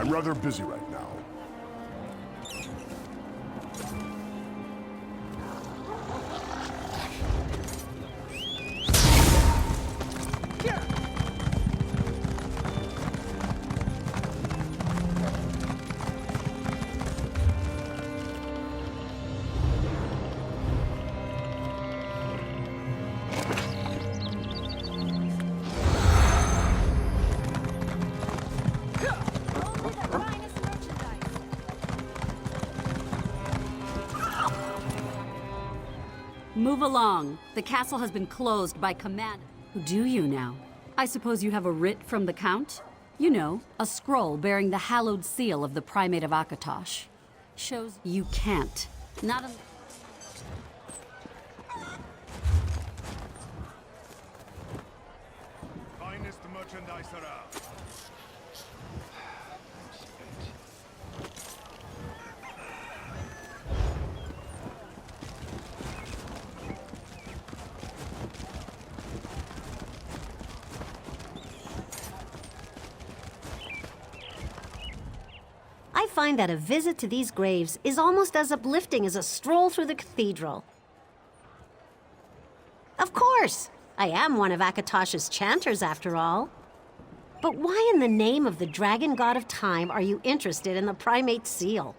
rather busy right now. Move along. The castle has been closed by command. Who do you now? I suppose you have a writ from the Count? You know, a scroll bearing the hallowed seal of the Primate of Akatosh. Shows you can't. Not a... Finest merchandise around. I find that a visit to these graves is almost as uplifting as a stroll through the cathedral. Of course! I am one of Akatosh's chanters, after all. But why in the name of the dragon god of time are you interested in the primate's seal?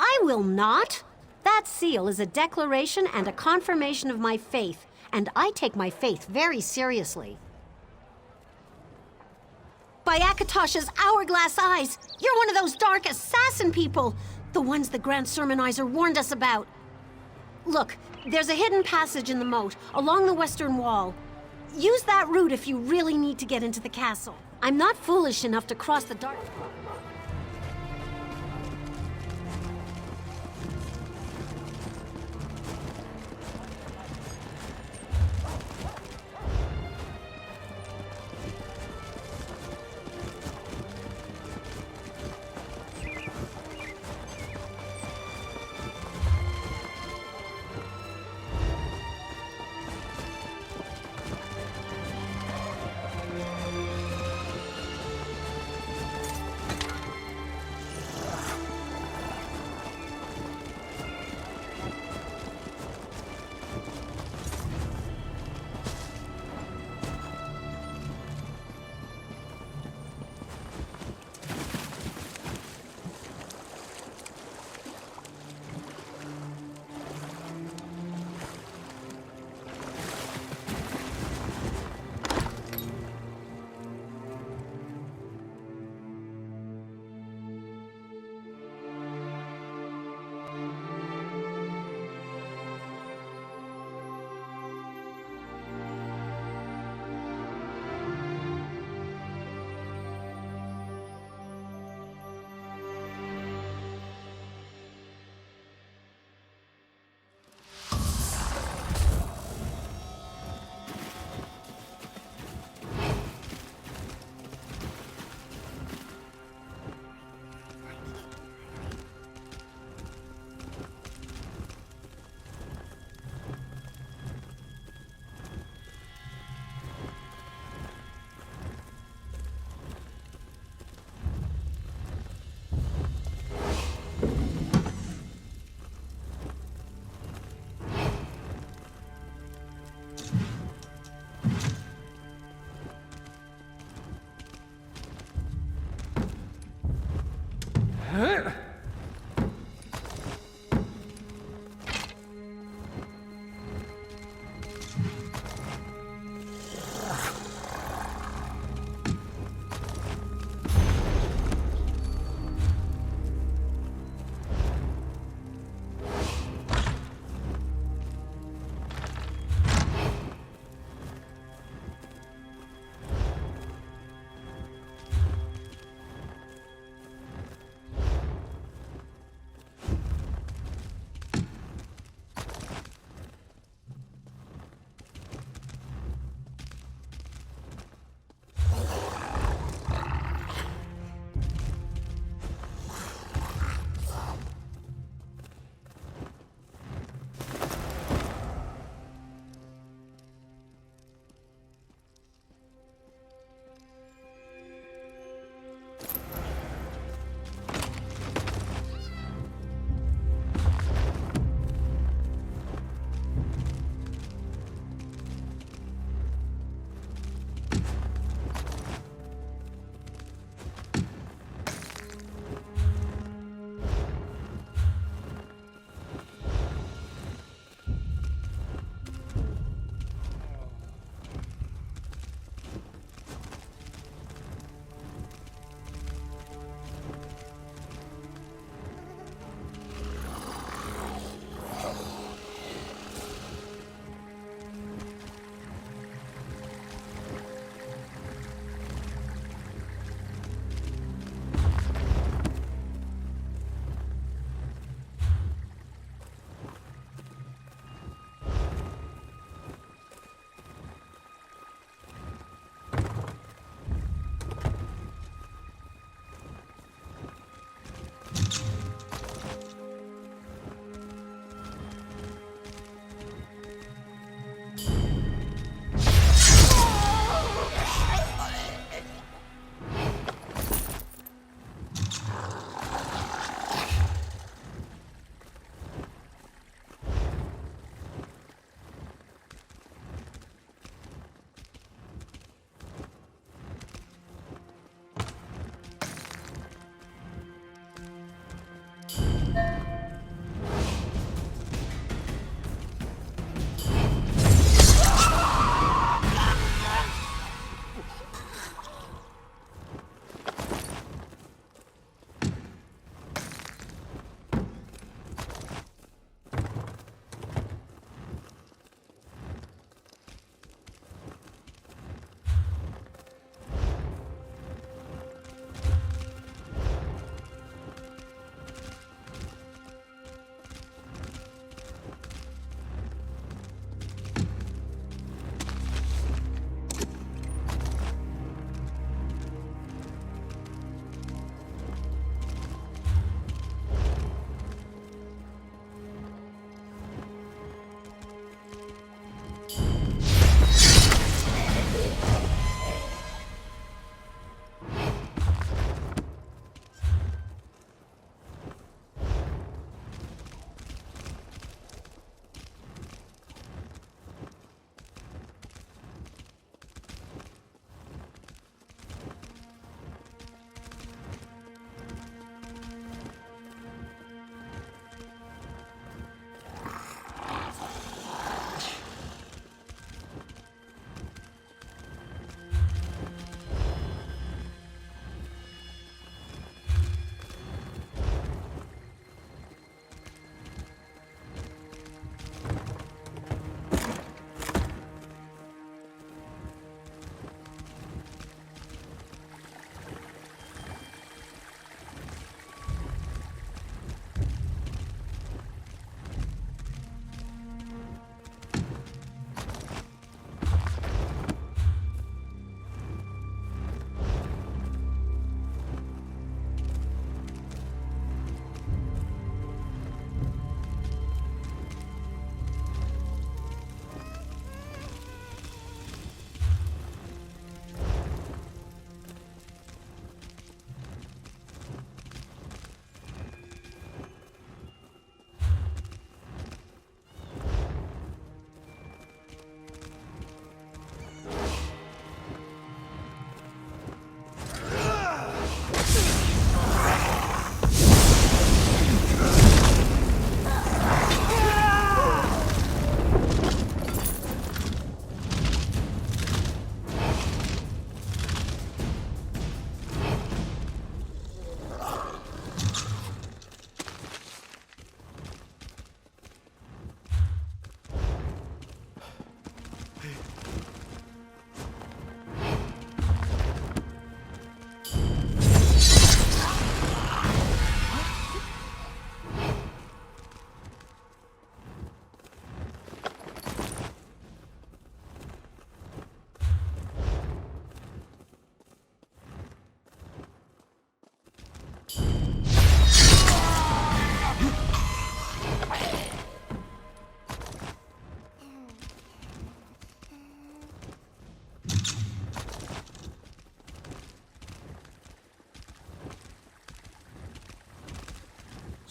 I will not! That seal is a declaration and a confirmation of my faith, and I take my faith very seriously. By Akatosh's hourglass eyes, you're one of those dark assassin people, the ones the Grand Sermonizer warned us about. Look, there's a hidden passage in the moat, along the western wall. Use that route if you really need to get into the castle. I'm not foolish enough to cross the dark...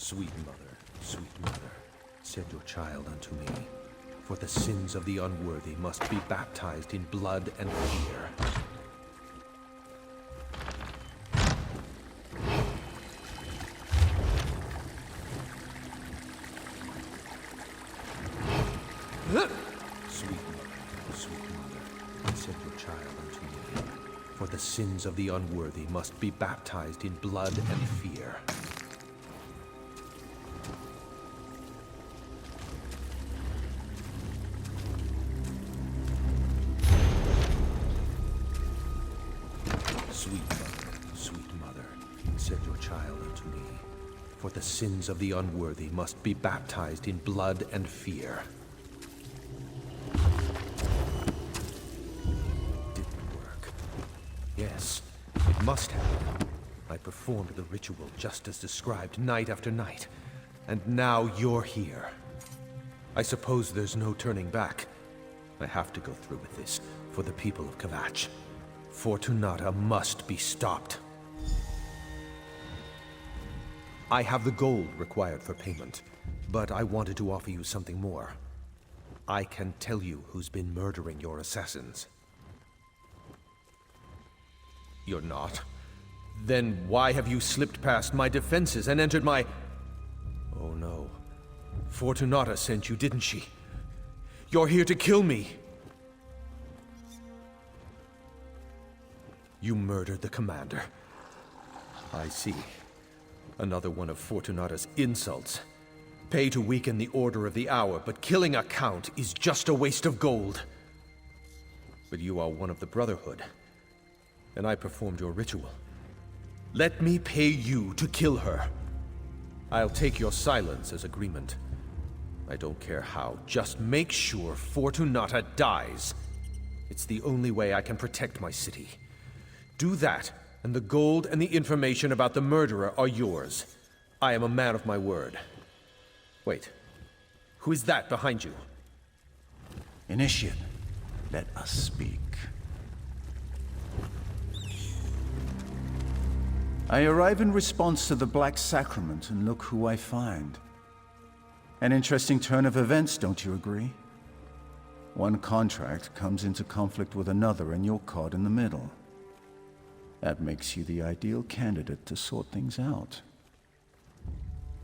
sweet mother, send your child unto me. For the sins of the unworthy must be baptized in blood and fear. Sweet mother, send your child unto me. For the sins of the unworthy must be baptized in blood and fear. Sweet mother, send your child unto me. For the sins of the unworthy must be baptized in blood and fear. Didn't work. Yes, it must have. I performed the ritual just as described night after night. And now you're here. I suppose there's no turning back. I have to go through with this for the people of Kvatch. Fortunata must be stopped. I have the gold required for payment, but I wanted to offer you something more. I can tell you who's been murdering your assassins. You're not? Then why have you slipped past my defenses and entered my... Oh no. Fortunata sent you, didn't she? You're here to kill me! You murdered the commander. I see. Another one of Fortunata's insults. Pay to weaken the Order of the Hour, but killing a count is just a waste of gold. But you are one of the Brotherhood, and I performed your ritual. Let me pay you to kill her. I'll take your silence as agreement. I don't care how, just make sure Fortunata dies. It's the only way I can protect my city. Do that, and the gold and the information about the murderer are yours. I am a man of my word. Wait, who is that behind you? Initiate, let us speak. I arrive in response to the Black Sacrament, and look who I find. An interesting turn of events, don't you agree? One contract comes into conflict with another, and you're caught in the middle. That makes you the ideal candidate to sort things out.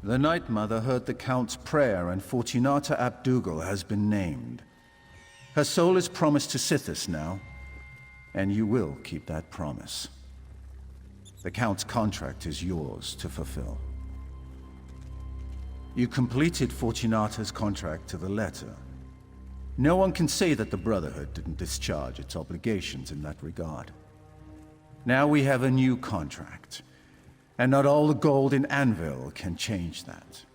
The Night Mother heard the Count's prayer, and Fortunata Abdugal has been named. Her soul is promised to Sithis now, and you will keep that promise. The Count's contract is yours to fulfill. You completed Fortunata's contract to the letter. No one can say that the Brotherhood didn't discharge its obligations in that regard. Now we have a new contract, and not all the gold in Anvil can change that.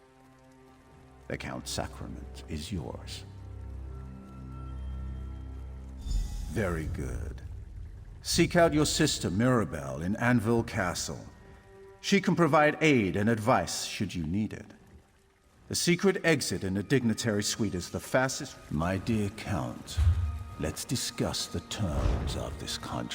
The Count's sacrament is yours. Very good. Seek out your sister Mirabelle in Anvil Castle. She can provide aid and advice should you need it. The secret exit in the dignitary suite is the fastest... My dear Count, let's discuss the terms of this contract.